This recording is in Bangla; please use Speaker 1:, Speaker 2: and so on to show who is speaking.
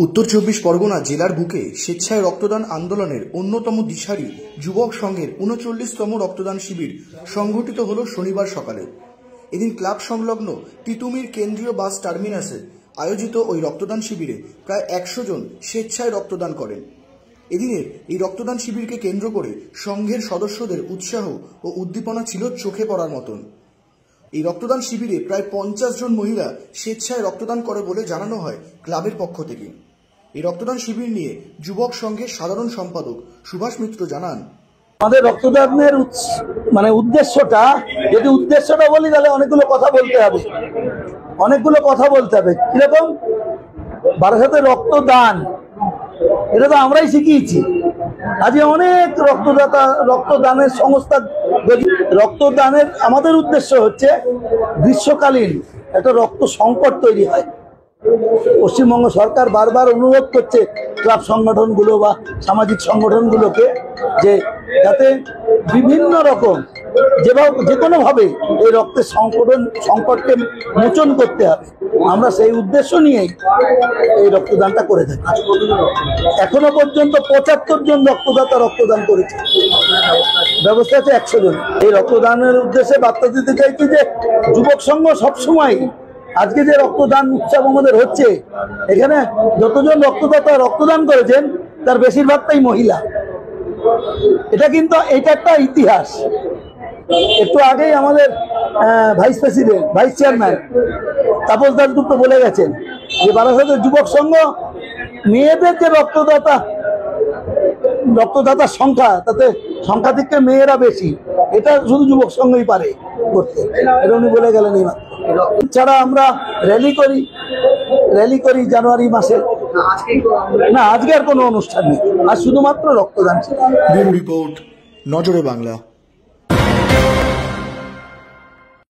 Speaker 1: উত্তর ২৪ পরগনা জেলার বুকে স্বেচ্ছায় রক্তদান আন্দোলনের অন্যতম দিশারি যুবক সংঘের ৩৯তম রক্তদান শিবির সংঘটিত হল শনিবার সকালে। এদিন ক্লাব সংলগ্ন তিতুমির কেন্দ্রীয় বাস টার্মিনাসে আয়োজিত ওই রক্তদান শিবিরে প্রায় ১০০ জন স্বেচ্ছায় রক্তদান করেন। এদিনের এই রক্তদান শিবিরকে কেন্দ্র করে সংঘের সদস্যদের উৎসাহ ও উদ্দীপনা ছিল চোখে পড়ার মতন। এই রক্তদান শিবিরে প্রায় ৫০ জন মহিলা স্বেচ্ছায় রক্তদান করে বলে জানানো হয় ক্লাবের পক্ষ থেকে। এই রক্তদান শিবির নিয়ে যুবক সংঘের সাধারণ সম্পাদক সুভাষ মিত্র জানান,
Speaker 2: আমাদের রক্তদানের উদ্দেশ্যটা যদি উদ্দেশ্যটা বলি তাহলে অনেকগুলো কথা বলতে হবে কিরকম বারাসাতের রক্তদান এটা তো আমরাই শিখিয়েছি। আজকে অনেক রক্তদানের সংস্থা রক্তদানের আমাদের উদ্দেশ্য হচ্ছে গ্রীষ্মকালীন একটা রক্ত সংকট তৈরি হয়। পশ্চিমবঙ্গ সরকার বারবার অনুরোধ করছে ক্লাব সংগঠনগুলো বা সামাজিক সংগঠনগুলোকে যে যাতে বিভিন্ন রকম যে কোনোভাবে এই রক্তের সংকটকে মোচন করতে হবে। আমরা সেই উদ্দেশ্য নিয়েই এই রক্তদানটা করে থাকি। এখনো পর্যন্ত ৭৫ জন রক্তদাতা রক্তদান করেছে। ব্যবস্থা আছে ১০০ জন। এই রক্তদানের উদ্দেশ্যে বার্তা দিতে চাইছি যে যুবক সংঘ সবসময় আজকে যে রক্তদান উৎসব আমাদের হচ্ছে, এখানে যতজন রক্তদাতা রক্তদান করেছেন তার বেশিরভাগটাই মহিলা। এটা একটা ইতিহাস। একটু আগেই আমাদের ভাইস চেয়ারম্যান তাপস দাশগুপ্ত বলে গেছেন যে বারাসাতের যুবক সংঘ মেয়েদের যে রক্তদাতার সংখ্যা, তাতে সংখ্যা থেকে মেয়েরা বেশি। এটা শুধু যুবক সংঘই পারে করতে, এটা উনি বলে গেলেন। এই ছাড়া আমরা র্যালি করি জানুয়ারি মাসে। না, আজকে আর কোনো অনুষ্ঠান নেই, আর শুধুমাত্র রক্তদান।
Speaker 1: ব্যুরো রিপোর্ট, নজরে বাংলা।